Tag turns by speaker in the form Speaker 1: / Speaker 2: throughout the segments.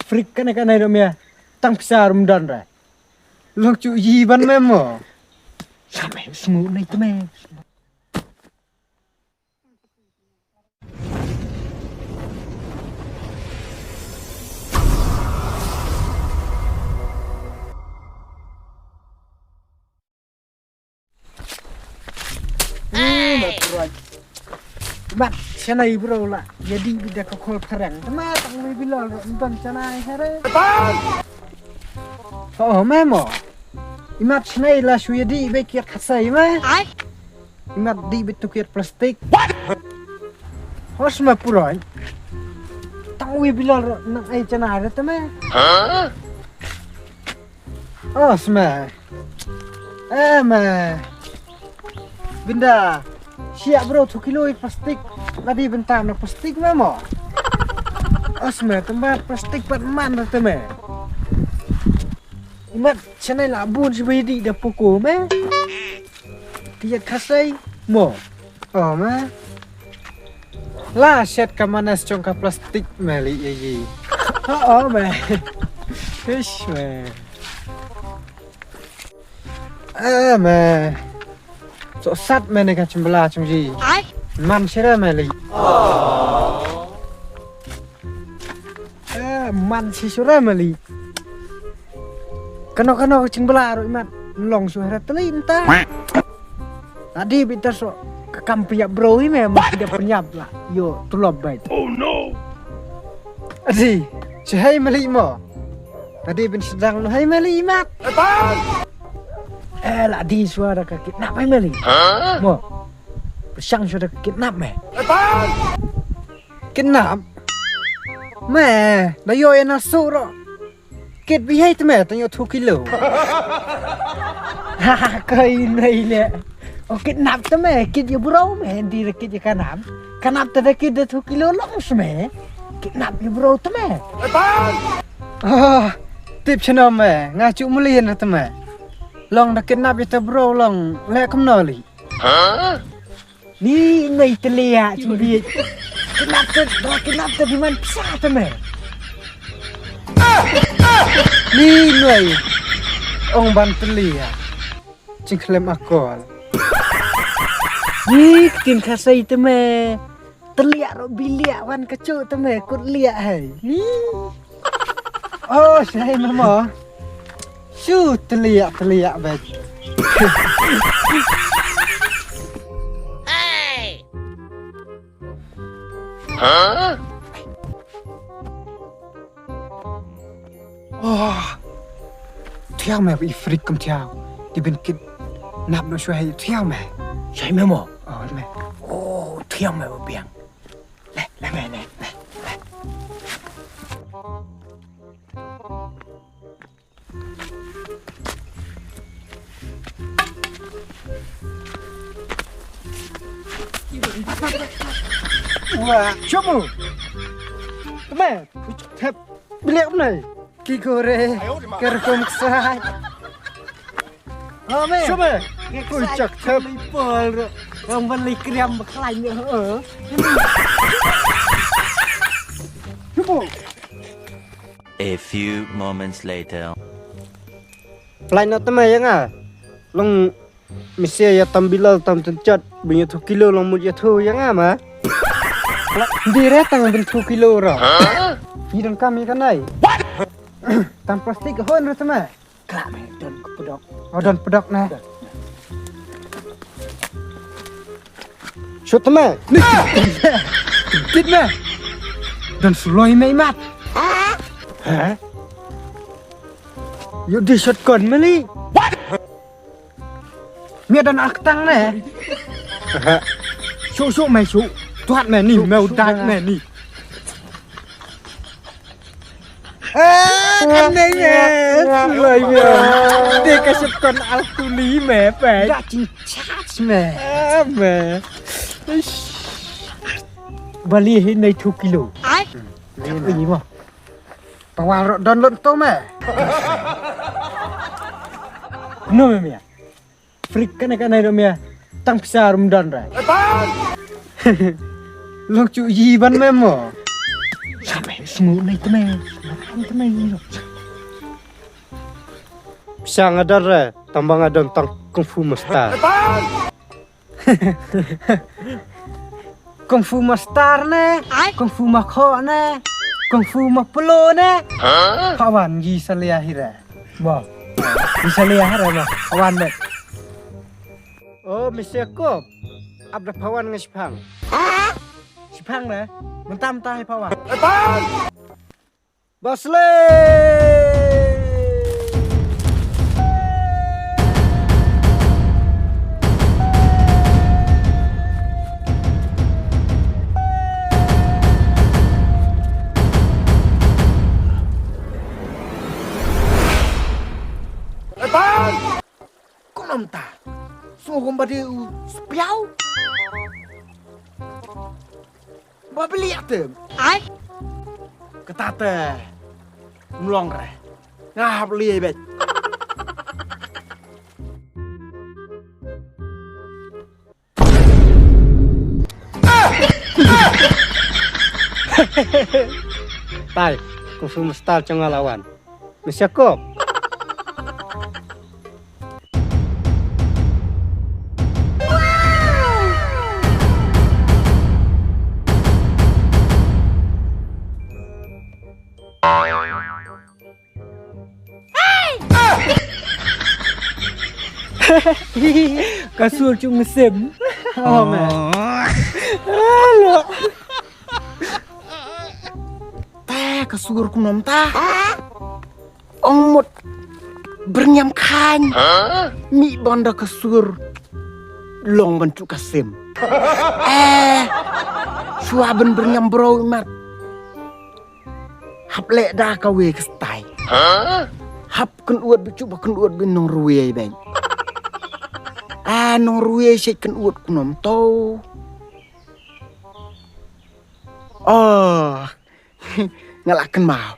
Speaker 1: freak kan do mia tang pisa rum dan ra long chu yi ban me mo sampai semua nai tu me Mat, sanay bro lah. Jadi bida kokol terang. Temat, tak boleh bilang nonton sanay hari. Oh, memo. Imat sanay lah suya di bekir kasai mah. Imat di betukir plastik. Hos mah purai. Tak boleh bilang nak ay sanay ada temat. Oh, semah. Mah. Benda. Siap bro, 2 kilo plastik. Tadi bentar nak plastik memo. Asma tempat plastik pat man tu me. Imat chanai labun sebedi dah pukul me. Dia kasai mo. Oh me. Lah set kamanas congka plastik meli ye. Oh me. Fish me. Me. So sat me ni kan cembela cungji. Man sira meli. Man si sura meli. Kano cembela ro imat long suara telinta. Tadi bitar so kekampiak bro ini memang tidak penyap lah. Yo tulob bait. Oh no. Adi, sehai meli mo. Tadi bin sedang lu hai meli imat. Lah di suara kidnap hai meli. Mo. Sang sudah kidnap me. Kidnap? Me, layo yang nasuro. Kid bihai tu me, tanya 2 kilo. Haha, kau ini le. Oh kidnap tu me, kid ya bro me, di kid ya kanap. Kanap tu kid 2 kilo longs me. Kidnap ya bro tu me. Oh, tip channel me, ngacu mulian tu me. Long dah kidnap ya bro long, lek kemnoli. Ni ngai telia curi. Kenapa di mana pisah tu me? Ni ngai. Ong ban telia. Cingklem akol. Ni kin kasai tu me. Telia ro bilia wan kecu tu me kut lia hai. Ni. Oh, saya mama. Shu telia baik. Oh, theo mẹ bị freak cầm theo thì bên kia nạp nó xoay theo mẹ xoay mẹ mò mẹ theo mẹ vào biển này mẹ này wah coba mẹ thép beliau này kí gore kerkom kesai mẹ coba cùi chặt thép pol rồi ông vẫn lấy krem bạc lạnh nữa
Speaker 2: A few moments later.
Speaker 1: Lain nak temai yang ah, long mesti ya tambilal tam tencat banyak 2 kilo long mut ya tu yang ah mah. Dire tang ben 2 kilo ra. Hidang kami kan ai. Tam plastik hon ra temai. Kelak me don pedok. Oh don pedok nah. Shot temai. Ni. Kit me. Don suloi me mat. Hả? Yo di shotgun meli. What? Mẹ đàn ác tăng này. Số mày số. Thoát mẹ nỉ mèo đàn mẹ nỉ. Anh này nè. Lời mẹ. Để cái shotgun alkuli mẹ phải. Đã chính chát mẹ. Mẹ. Bali hình này 2 kilo. Ai? Ý mà. Pawal don lon to me. No me. Freak kan do me. Tang pisa rum don ra. Long chu yi ban me mo. Sampai semua nai tu me. Bisa ngadar tambang ada tentang Kung Fu Master. Kung Fu Master ne, Kung Fu Makho ne, Kung Fu Mapolo ne. Kawan bisa lihat hira. Bah, bisa lihat hira bah. Kawan bet. Oh, Mr. Kop. Abda pawan nge Sipang. Sipang ne, mentah-mentah hai pawan. Basle.
Speaker 3: Kung ta, sungguh badi spiau. Babeli ate. Ai. Ketate. Mlong re. Ngah beli bet.
Speaker 1: Tai, Kung Fu Master jangan lawan. Mr. Kop. Kasur chung ngesim. Oh man. Halo.
Speaker 3: Teh kasur kunom ta. Ong mut bernyam kan. Mi bonda kasur. Long bentuk kasim. Suaben bernyam bro mat. Hap lek dah kawe kestai. Hap kan uat becuk kan uat binong ruwe bang. Nong ruwe sik kan uat kunom to. Oh. Ngalaken mau.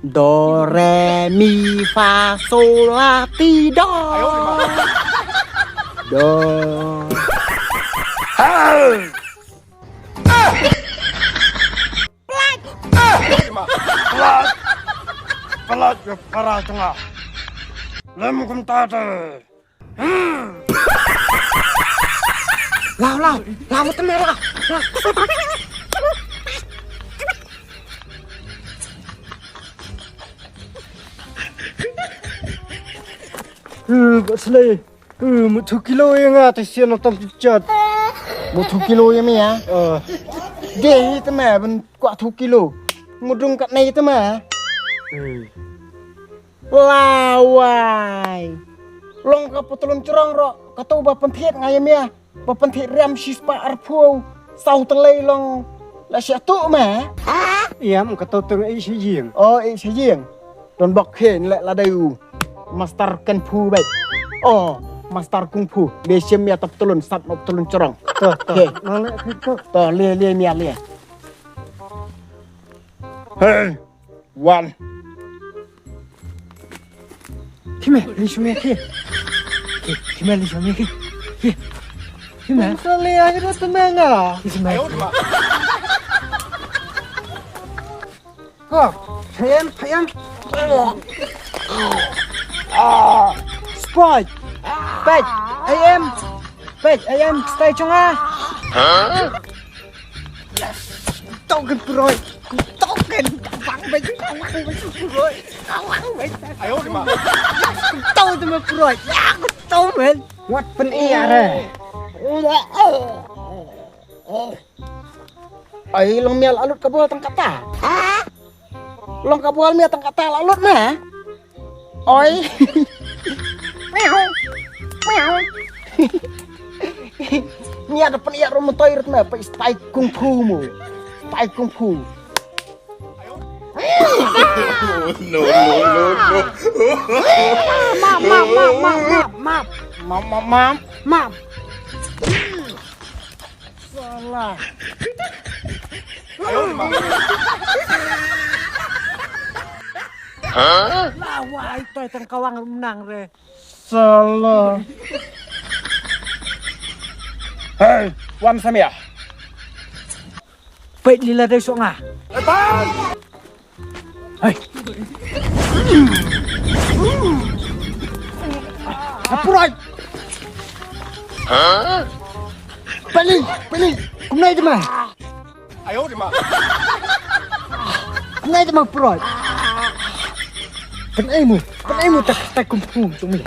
Speaker 3: Do re mi fa sol la ti do. Do.
Speaker 1: Pelat ke para tengah. Lem kum tate.
Speaker 3: Lau temer lah.
Speaker 1: Basle. 1 kilo yang atas sian otam cat.
Speaker 3: 1 kilo ya mi ya. Deh temer ben kuat 2 kilo. Ngudung kat nei temer. Lawai. Long ka potolon curang ro. Kata ba pentet ngayam ya. Ba pentet ram sispa arpu. Sau telai long la sia tu ma.
Speaker 1: Iam kata teng ai si jing.
Speaker 3: Oh, si jing. Don bok hen la deu. Master Kung Fu baik. Oh, Master Kung Fu. Besem ya tap telun sat op telun curang.
Speaker 1: Tuh,
Speaker 3: Okey.
Speaker 1: nolak itu.
Speaker 3: To le mi le. Hey, one.
Speaker 1: Kime, li shume ke. Kime li shume ke. Kime. Kali akhirnya temenga. Kime. Kok, ayam. Spot. Pet, ayam, stay chunga. Token proy. Token. Bang bet. Proy. Ayo di mana? Tahu tu mah proy. Aku tahu men. What pen iya
Speaker 3: Ai long mial alut kabul tang kata. Long kabul mial tang kata alut mah. Oi. Meow. Ni ada pen iya rumah toilet mah pa style kung fu mu. Style kung fu.
Speaker 2: No.
Speaker 3: Maaf. Salah. Lawa itu yang kawang menang re.
Speaker 1: Salah.
Speaker 3: Hey, wan samia.
Speaker 1: Pet lila dari songa.
Speaker 3: Hei. Apa lagi? Balik. Kumnai je mah.
Speaker 2: 哎呦我的妈！
Speaker 3: Kumnai je mah peroi. Penaimu tak kumpul tu mi.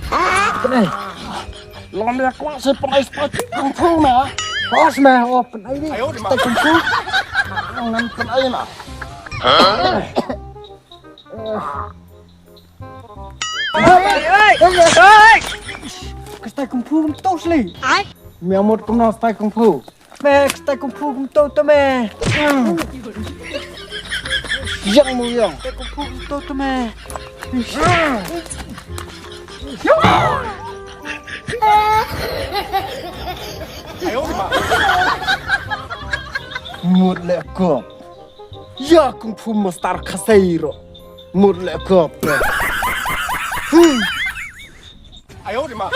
Speaker 3: Penai. Lom dia kuat saya penai kumpul mah. Kos mah, oh penai ni. Tak kumpul. Nan penai mah. Hei. Kestai kumpul tos li. Mi amor kumna kestai kumpul. Mẹ kestai kumpul tos tu mẹ. Yang mu yang. Kestai kumpul tos tu mẹ. Một lẹ cọp. Ya kung fu mastar kaseiro. Một lẹ cọp.
Speaker 2: 哎呦我的妈！